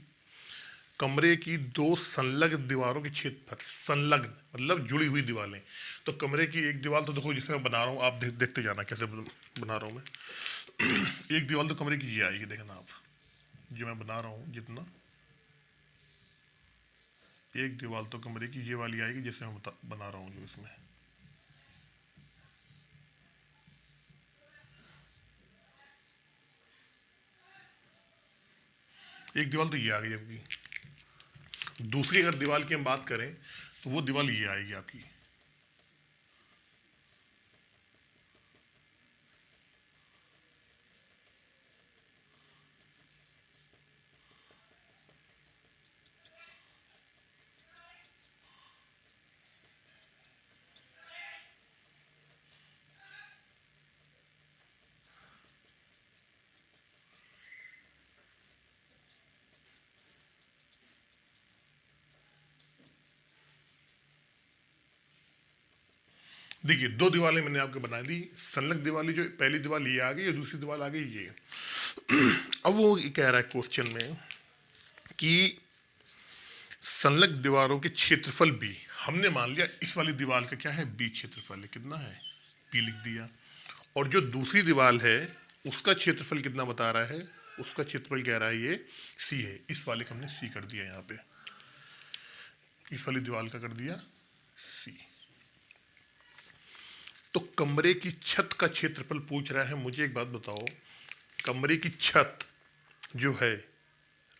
कमरे की दो संलग्न दीवारों के क्षेत्रफल, संलग्न मतलब जुड़ी हुई दीवारें। तो कमरे की एक दीवार तो देखो जिसे मैं बना रहा हूँ, आप देखते जाना कैसे बना रहा हूँ मैं। एक दीवार तो कमरे की ये आएगी, देखना आप जो मैं बना रहा हूँ जितना, एक दीवार तो कमरे की ये वाली आएगी जैसे मैं बना रहा हूँ जो इसमें। एक दीवार तो ये आ गई आपकी। दूसरी अगर दीवार की हम बात करें तो वो दीवार ये आएगी आपकी। देखिए दो दीवारें मैंने आपको बना दी, संलग्न दीवार, जो पहली दीवार ये आ गई और दूसरी दीवार आ गई ये। अब वो कह रहा है क्वेश्चन में कि संलग्न दीवारों के क्षेत्रफल बी, हमने मान लिया इस वाली दीवार का क्या है, बी क्षेत्रफल है, कितना है, बी लिख दिया। और जो दूसरी दीवार है उसका क्षेत्रफल कितना बता रहा है, उसका क्षेत्रफल कह रहा है ये सी है। इस वाले का हमने सी कर दिया, यहाँ पे इस वाली दीवार का कर दिया सी। तो कमरे की छत का क्षेत्रफल पूछ रहा है। मुझे एक बात बताओ, कमरे की छत जो है,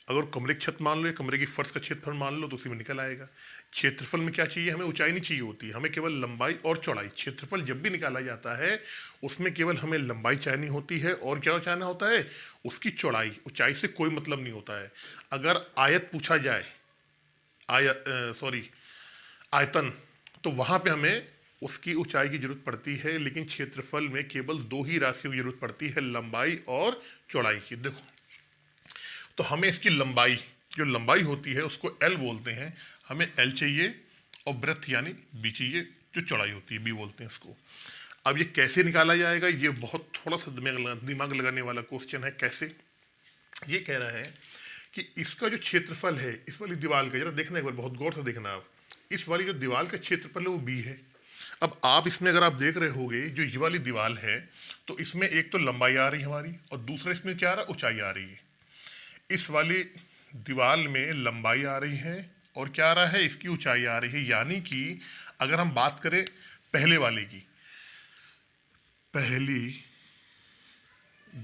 अगर कमरे की छत मान लो या कमरे की फर्श का क्षेत्रफल मान लो तो उसी में निकल आएगा। क्षेत्रफल में क्या चाहिए, हमें ऊंचाई नहीं चाहिए होती, हमें केवल लंबाई और चौड़ाई। क्षेत्रफल जब भी निकाला जाता है उसमें केवल हमें लंबाई चाहिए होती है और क्या चाहना होता है, उसकी चौड़ाई। ऊंचाई से कोई मतलब नहीं होता है। अगर आयत पूछा जाए, आयतन, तो वहां पे हमें उसकी ऊंचाई की जरूरत पड़ती है, लेकिन क्षेत्रफल में केवल दो ही राशियों की जरूरत पड़ती है, लंबाई और चौड़ाई की। देखो तो हमें इसकी लंबाई, जो लंबाई होती है उसको एल बोलते हैं, हमें एल चाहिए, और ब्रेथ यानी बी चाहिए, जो चौड़ाई होती है बी बोलते हैं इसको। अब ये कैसे निकाला जाएगा, ये बहुत थोड़ा सा दिमाग लगाने वाला क्वेश्चन है। कैसे, ये कह रहा है कि इसका जो क्षेत्रफल है इस वाली दीवार का, जरा देखना एक बार, बहुत गौर से देखना आप, इस वाली जो दीवार का क्षेत्रफल है वो बी है। अब आप इसमें अगर आप देख रहे होगे जो ये वाली दीवार है तो इसमें एक तो लंबाई आ रही है हमारी, और दूसरा इसमें क्या आ रहा है, ऊंचाई आ रही है। इस वाली दीवार में लंबाई आ रही है और क्या आ रहा है, इसकी ऊंचाई आ रही है। यानी कि अगर हम बात करें पहले वाले की, पहली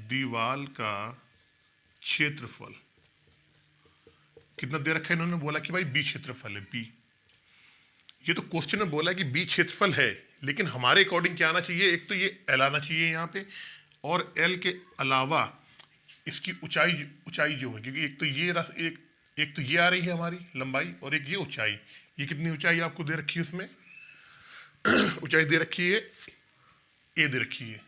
दीवार का क्षेत्रफल कितना दे रखा है, इन्होंने बोला कि भाई बी क्षेत्रफल है, बी। ये तो क्वेश्चन में बोला कि बी क्षेत्रफल है, लेकिन हमारे अकॉर्डिंग क्या आना चाहिए, एक तो ये एल आना चाहिए यहाँ पे, और एल के अलावा इसकी ऊंचाई ऊंचाई जो है, क्योंकि एक तो ये आ रही है हमारी लंबाई और एक ये ऊंचाई, ये कितनी ऊंचाई आपको दे रखी है उसमें ऊंचाई दे रखी है, ए दे रखी है,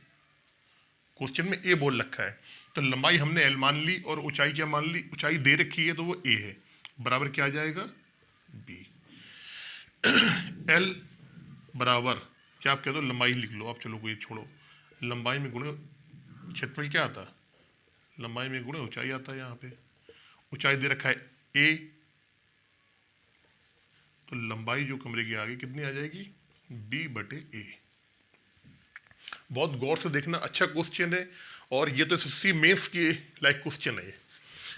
क्वेश्चन में ए बोल रखा है। तो लंबाई हमने एल मान ली और ऊंचाई क्या मान ली, ऊंचाई दे रखी है तो वो ए है, बराबर क्या आ जाएगा बी। एल बराबर क्या आप कह दो, लंबाई लिख लो आप, चलो कोई छोड़ो, लंबाई में गुणे क्षेत्रफल क्या आता है, लंबाई में गुणे ऊंचाई आता है। यहाँ पे ऊंचाई दे रखा है ए, तो लंबाई जो कमरे की आगे कितनी आ जाएगी, बी बटे ए। बहुत गौर से देखना, अच्छा क्वेश्चन है, और ये तो एसएससी मेंस के लाइक क्वेश्चन है।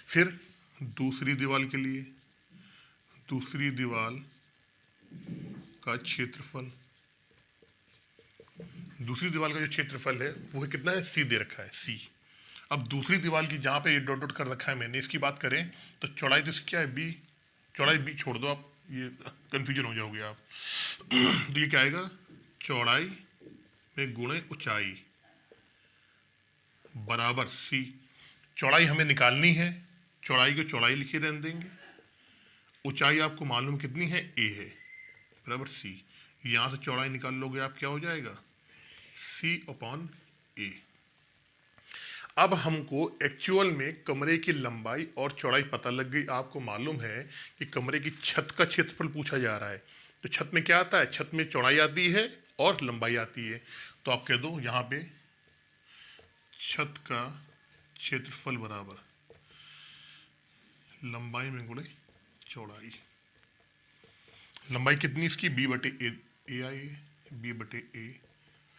फिर दूसरी दीवार के लिए, दूसरी दीवार का क्षेत्रफल, दूसरी दीवार का जो क्षेत्रफल है वो है कितना है, सी दे रखा है सी। अब दूसरी दीवार की जहाँ पे ये डॉट डॉट कर रखा है मैंने, इसकी बात करें तो चौड़ाई तो इसकी क्या है बी, चौड़ाई बी छोड़ दो आप, ये कंफ्यूजन हो जाओगे आप। तो ये क्या आएगा, चौड़ाई में गुणे ऊंचाई बराबर सी। चौड़ाई हमें निकालनी है, चौड़ाई को चौड़ाई लिखे रहने देंगे, ऊंचाई आपको मालूम कितनी है ए है, बराबर सी। यहाँ से चौड़ाई निकाल लोगे आप, क्या हो जाएगा सी अपॉन ए। अब हमको एक्चुअल में कमरे की लंबाई और चौड़ाई पता लग गई। आपको मालूम है कि कमरे की छत का क्षेत्रफल पूछा जा रहा है, तो छत में क्या आता है, छत में चौड़ाई आती है और लंबाई आती है। तो आप कह दो यहाँ पे छत का क्षेत्रफल बराबर लंबाई में गुणे चौड़ाई। लंबाई कितनी इसकी, बी बटे ए आई है, बी बटे ए।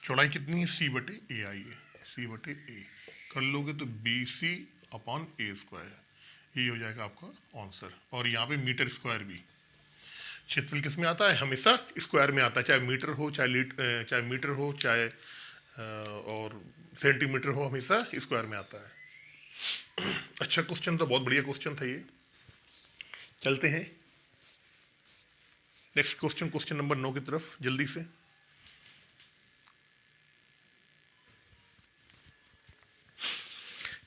चौड़ाई कितनी है, सी बटे ए आई है, सी बटे ए। कर लोगे तो बी सी अपॉन ए स्क्वायर, ये हो जाएगा आपका आंसर। और यहाँ पे मीटर स्क्वायर भी, क्षेत्रफल किस में आता है, हमेशा स्क्वायर में आता है, चाहे मीटर हो चाहे मीटर हो चाहे और सेंटीमीटर हो, हमेशा स्क्वायर में आता है। अच्छा क्वेश्चन था, बहुत बढ़िया क्वेश्चन था ये। चलते हैं नेक्स्ट क्वेश्चन, क्वेश्चन नंबर 9 की तरफ जल्दी से।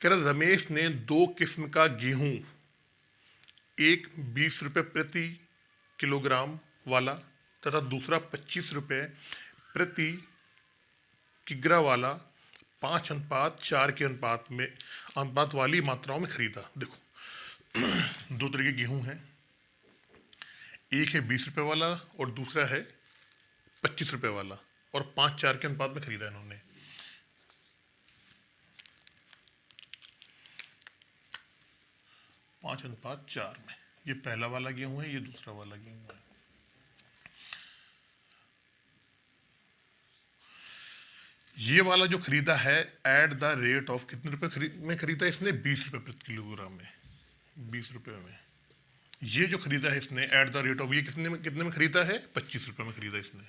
कह रहा रमेश ने 2 किस्म का गेहूं, एक 20 रुपये प्रति किलोग्राम वाला तथा दूसरा 25 रुपये प्रति किग्रा वाला 5:4 के अनुपात वाली मात्राओं में खरीदा। देखो 2 तरह के गेहूं हैं, एक है 20 रुपये वाला और दूसरा है 25 रुपये वाला, और 5:4 के अनुपात में खरीदा इन्होंने। पाँच अनुपात 4 में, ये पहला वाला गेहूं है, ये दूसरा वाला गेहूं है। ये वाला जो खरीदा है एट द रेट ऑफ कितने रुपए में खरीदा इसने, 20 रुपये प्रति किलोग्राम में, 20 रुपये में। ये जो खरीदा है इसने एट द रेट ऑफ, ये कितने में खरीदा है, 25 रुपये में खरीदा इसने।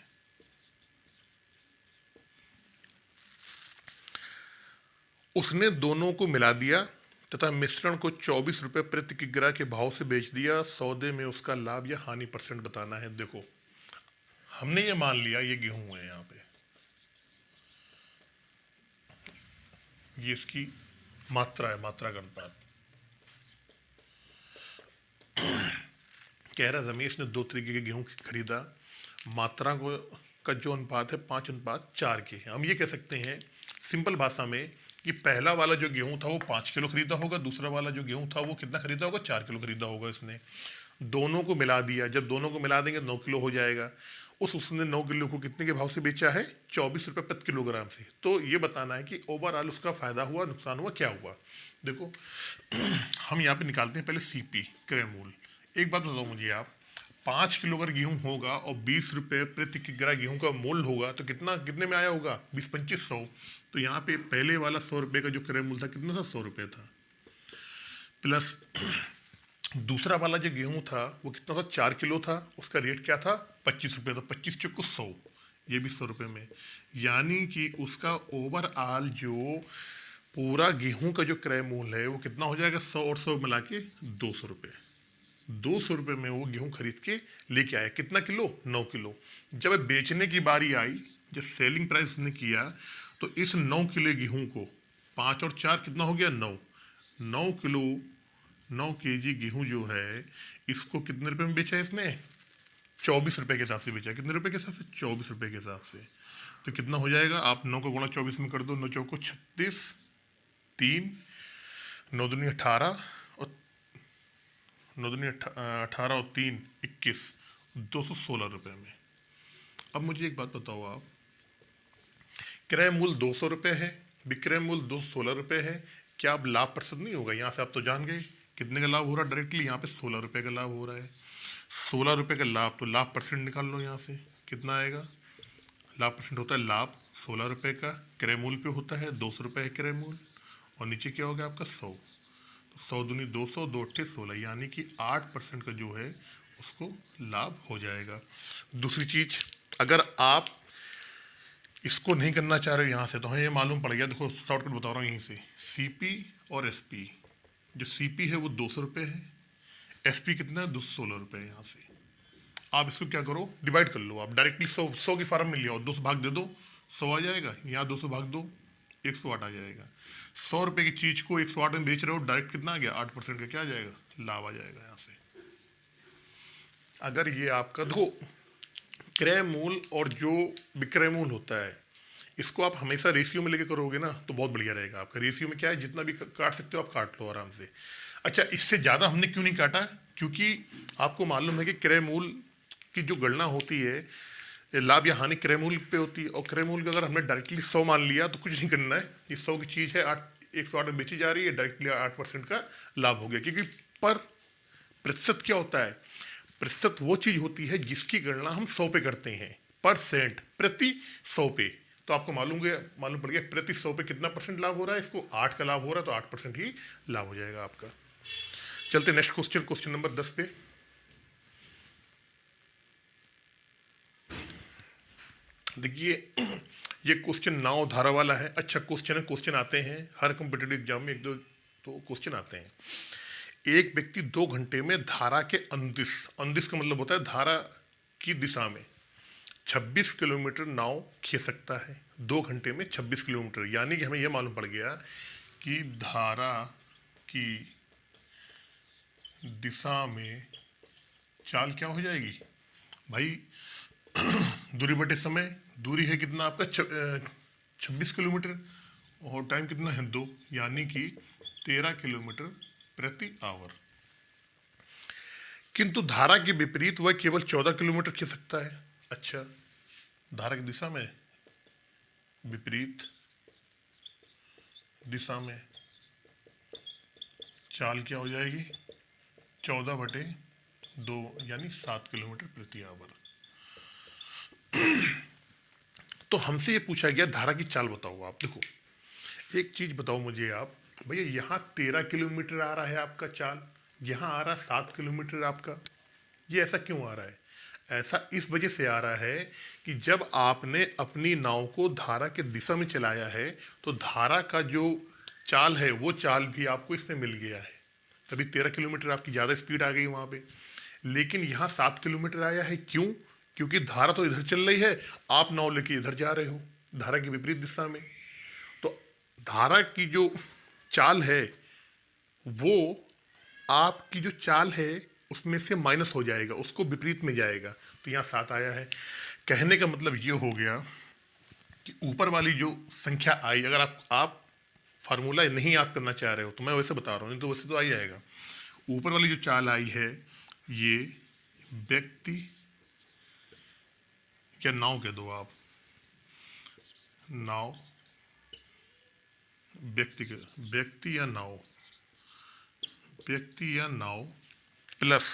उसने दोनों को मिला दिया तथा मिश्रण को 24 रुपये प्रति किग्रा के भाव से बेच दिया। सौदे में उसका लाभ या हानि परसेंट बताना है। देखो हमने ये मान लिया ये गेहूं है, यहाँ पे ये इसकी मात्रा है, मात्रा का अनुपात। कह रहा रमेश ने 2 तरीके के गेहूं खरीदा, मात्रा को का जो अनुपात है 5:4 के। हम ये कह सकते हैं सिंपल भाषा में कि पहला वाला जो गेहूं था वो 5 किलो खरीदा होगा, दूसरा वाला जो गेहूं था वो कितना खरीदा होगा, 4 किलो खरीदा होगा इसने। दोनों को मिला दिया, जब दोनों को मिला देंगे 9 किलो हो जाएगा। उसने 9 किलो को कितने के भाव से बेचा है, 24 रुपये प्रति किलोग्राम से। तो ये बताना है कि ओवरऑल उसका फायदा हुआ, नुकसान हुआ, क्या हुआ। देखो हम यहाँ पे निकालते हैं पहले सीपी, क्रय मूल्य। एक बात बताओ मुझे आप, 5 किलो अगर गेहूं होगा और 20 रुपये प्रति किग्रा गेहूं का मूल्य होगा तो कितने में आया होगा, 20-25-100। तो यहाँ पे पहले वाला 100 रुपये का जो क्रय मूल्य था कितना था, 100 रुपये था, प्लस दूसरा वाला जो गेहूं था वो कितना था, 4 किलो था, उसका रेट क्या था, 25 रुपये था, 25 चौको 100, ये भी 100 रुपये में। यानी कि उसका ओवरऑल जो पूरा गेहूं का जो क्रय मूल्य है वो कितना हो जाएगा, 100 और 100 मिला के 200 रुपये। 200 रुपये में वो गेहूं खरीद के लेके आया। कितना किलो, 9 किलो। जब बेचने की बारी आई, जब सेलिंग प्राइस ने किया, तो इस 9 किलो गेहूं को 5 और 4 कितना हो गया, 9, 9 किलो 9 kg गेहूं जो है, इसको कितने रुपए में बेचा है इसने? 24 रुपए के हिसाब से बेचा। कितने रुपए के हिसाब से? 24 रुपए के हिसाब से। तो कितना हो जाएगा? आप 9 को गुणा 24 में कर दो। 9 चौको 36, 3, 9 दूनी 18 और 9 दूनी 18 और 3 21, 216 रुपये में। अब मुझे एक बात बताओ आप, क्रय मूल्य 200 रुपये है, विक्रय मूल्य 216 रुपये है, क्या अब लाभ प्रतिशत नहीं होगा? यहाँ से आप तो जान गए कितने का लाभ हो रहा है डायरेक्टली, यहाँ पे 16 रुपये का लाभ हो रहा है। 16 रुपये का लाभ, तो लाभ परसेंट निकाल लो यहाँ से, कितना आएगा? लाभ परसेंट होता है लाभ 16 रुपये का, क्रय मूल्य पे होता है 200 रुपये है क्रय मूल्य, और नीचे क्या हो गया आपका 100। तो 100 दूनी 200, 2 अट्ठे 16, यानी कि 8% का जो है उसको लाभ हो जाएगा। दूसरी चीज, अगर आप इसको नहीं करना चाह रहे हो यहाँ से, तो हमें ये मालूम पड़ गया, देखो शॉर्टकट बता रहा हूँ यहीं से, सीपी और एसपी। जो सीपी है वो 200 रुपये है, एसपी कितना है? 216 रुपये। यहाँ से आप इसको क्या करो, डिवाइड कर लो। आप डायरेक्टली 100 की फार्म में ले आओ, 200 भाग दे दो, 100 आ जाएगा। यहाँ 200 भाग दो, 108 आ जाएगा। 100 रुपये की चीज को 108 में बेच रहे हो, डायरेक्ट कितना आ गया? 8% का क्या आ जाएगा? लाभ आ जाएगा यहाँ से। अगर ये आपका देखो, क्रय मूल्य और जो विक्रय मूल्य होता है, इसको आप हमेशा रेशियो में लेके करोगे ना, तो बहुत बढ़िया रहेगा आपका। रेशियो में क्या है, जितना भी काट सकते हो आप काट लो आराम से। अच्छा, इससे ज़्यादा हमने क्यों नहीं काटा? क्योंकि आपको मालूम है कि क्रय मूल्य की जो गणना होती है, लाभ या हानि क्रय मूल्य पे होती है, और क्रय मूल्य का अगर हमने डायरेक्टली 100 मान लिया तो कुछ नहीं करना है। ये 100 की चीज़ है, 108 में बेची जा रही है, डायरेक्टली 8% का लाभ हो गया। क्योंकि पर प्रतिशत क्या होता है? प्रतिशत वो चीज़ होती है जिसकी गणना हम 100 पे करते हैं, परसेंट, प्रति 100 पे। तो आपको मालूम पड़ गया प्रति 100 पे कितना परसेंट लाभ हो रहा है, इसको 8 का लाभ हो रहा है, तो 8% ही लाभ हो जाएगा आपका। चलते नेक्स्ट क्वेश्चन, क्वेश्चन नंबर 10 पे। देखिए, ये क्वेश्चन नाव धारा वाला है। अच्छा क्वेश्चन है, क्वेश्चन आते हैं हर कॉम्पिटिटिव एग्जाम में, एक दो तो क्वेश्चन आते हैं। एक व्यक्ति 2 घंटे में धारा के अंदिश, अंदिश का मतलब होता है धारा की दिशा में, 26 किलोमीटर नाव खींच सकता है 2 घंटे में 26 किलोमीटर। यानी कि हमें यह मालूम पड़ गया कि धारा की दिशा में चाल क्या हो जाएगी भाई? दूरी बटे समय, दूरी है कितना आपका 26 किलोमीटर, और टाइम कितना है 2, यानी कि 13 किलोमीटर प्रति आवर। किंतु धारा के विपरीत वह केवल 14 किलोमीटर खींच सकता है। अच्छा, धारा की दिशा में विपरीत दिशा में चाल क्या हो जाएगी? 14/2, यानी 7 किलोमीटर प्रति आवर। तो हमसे ये पूछा गया धारा की चाल बताओ। आप देखो, एक चीज बताओ मुझे आप, भैया यहाँ 13 किलोमीटर आ रहा है आपका चाल, यहाँ आ रहा 7 किलोमीटर आपका, ये ऐसा क्यों आ रहा है? ऐसा इस वजह से आ रहा है कि जब आपने अपनी नाव को धारा के दिशा में चलाया है, तो धारा का जो चाल है वो चाल भी आपको इसमें मिल गया है, तभी 13 किलोमीटर आपकी ज़्यादा स्पीड आ गई वहाँ पे। लेकिन यहाँ 7 किलोमीटर आया है, क्यों? क्योंकि धारा तो इधर चल रही है, आप नाव लेके इधर जा रहे हो, धारा की विपरीत दिशा में। तो धारा की जो चाल है वो आपकी जो चाल है उसमें से माइनस हो जाएगा, उसको विपरीत में जाएगा, तो यहाँ 7 आया है। कहने का मतलब ये हो गया कि ऊपर वाली जो संख्या आई, अगर आप फार्मूला नहीं याद करना चाह रहे हो तो मैं वैसे बता रहा हूँ, नहीं तो वैसे तो आ ही जाएगा। ऊपर वाली जो चाल आई है ये व्यक्ति या नाव कह दो आप, नाव, व्यक्ति या नाव, व्यक्ति या नाव प्लस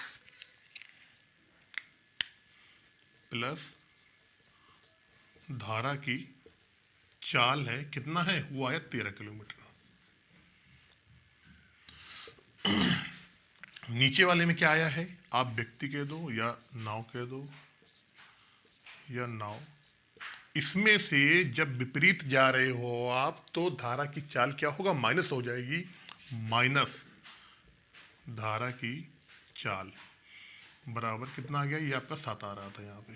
धारा की चाल है, कितना है वो आया 13 किलोमीटर। नीचे वाले में क्या आया है? आप व्यक्ति कह दो या नाव कह दो या नाव, इसमें से जब विपरीत जा रहे हो आप तो धारा की चाल क्या होगा? माइनस हो जाएगी, माइनस धारा की चाल बराबर कितना आ गया? ये आपका 7 आ रहा था यहाँ पे।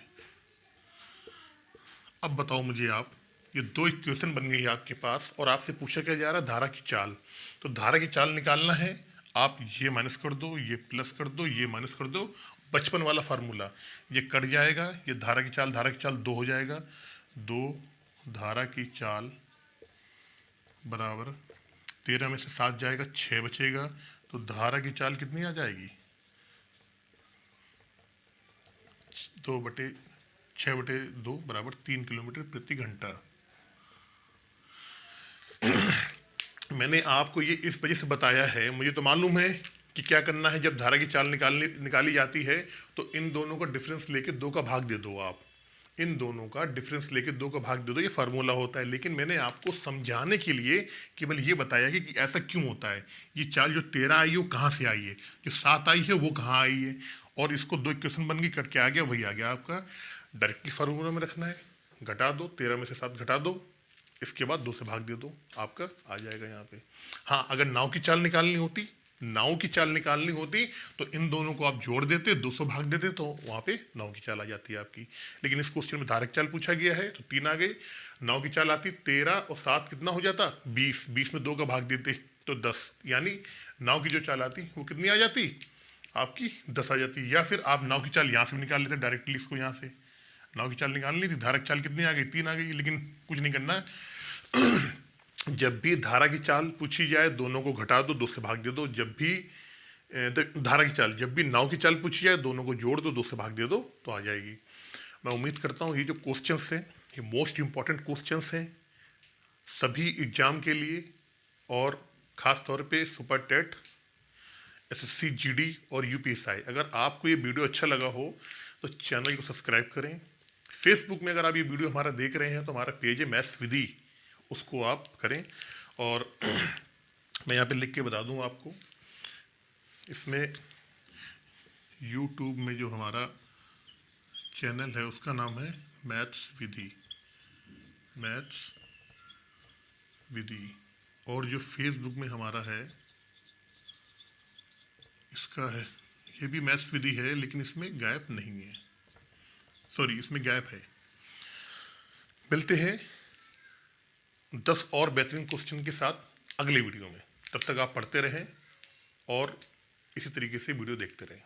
अब बताओ मुझे आप, ये दो इक्वेशन बन गई आपके पास और आपसे पूछा क्या जा रहा है धारा की चाल। तो धारा की चाल निकालना है, आप ये माइनस कर दो, ये प्लस कर दो, ये माइनस कर दो, बचपन वाला फार्मूला, ये कट जाएगा, ये धारा की चाल दो हो जाएगा, दो धारा की चाल बराबर 13 में से 7 जाएगा, 6 बचेगा, तो धारा की चाल कितनी आ जाएगी, 6/2 बराबर 3 किलोमीटर प्रति घंटा। मैंने आपको ये इस वजह से बताया है, मुझे तो मालूम है कि क्या करना है। जब धारा की चाल निकाली जाती है तो इन दोनों का डिफरेंस लेके 2 का भाग दे दो। आप इन दोनों का डिफरेंस लेके 2 का भाग दे दो, ये फार्मूला होता है। लेकिन मैंने आपको समझाने के लिए केवल ये बताया कि ऐसा क्यों होता है। ये चाल जो 13 आई है वो कहाँ से आई है, जो 7 आई है वो कहाँ आई है, और इसको 2 इक्वेशन बन गई, कट के आ गया, वही आ गया आपका। डायरेक्टली फार्मूला में रखना है, घटा दो, 13 में से 7 घटा दो, इसके बाद 2 से भाग दे दो, आपका आ जाएगा यहाँ पे। हाँ, अगर नाव की चाल निकालनी होती तो इन दोनों को आप जोड़ देते, 200 भाग देते, तो वहाँ पे नाव की चाल आ जाती है आपकी। लेकिन इस क्वेश्चन में धारा की चाल पूछा गया है तो 3 आ गए, नाव की चाल आती 13 और 7 कितना हो जाता 20, 20 में 2 का भाग देते तो 10, यानी नाव की जो चाल आती वो कितनी आ जाती आपकी 10 आ जाती। या फिर आप नाव की चाल यहाँ से भी निकाल लेते डायरेक्टली, इसको यहाँ से नाव की चाल निकालनी थी, धारा की चाल कितनी आ गई 3 आ गई। लेकिन कुछ नहीं करना है, जब भी धारा की चाल पूछी जाए दोनों को घटा दो, 2 से भाग दे दो। जब भी धारा की चाल, जब भी नाव की चाल पूछी जाए दोनों को जोड़ दो, 2 से भाग दे दो, तो आ जाएगी। मैं उम्मीद करता हूँ ये जो क्वेश्चंस हैं ये मोस्ट इम्पॉर्टेंट क्वेश्चंस हैं सभी एग्जाम के लिए, और ख़ास तौर पे सुपर टेट, एसएससी, जीडी और यूपीएसआई। अगर आपको ये वीडियो अच्छा लगा हो तो चैनल को सब्सक्राइब करें। फेसबुक में अगर आप ये वीडियो हमारा देख रहे हैं तो हमारा पेज है मैथ्स विधि, उसको आप करें। और मैं यहाँ पे लिख के बता दूँ आपको, इसमें यूट्यूब में जो हमारा चैनल है उसका नाम है मैथ्स विधि, और जो फेसबुक में हमारा है इसका है, ये भी मैथ्स विधि है, लेकिन इसमें गैप नहीं है, सॉरी इसमें गैप है। मिलते हैं 10 और बेहतरीन क्वेश्चन के साथ अगले वीडियो में। तब तक आप पढ़ते रहें और इसी तरीके से वीडियो देखते रहें।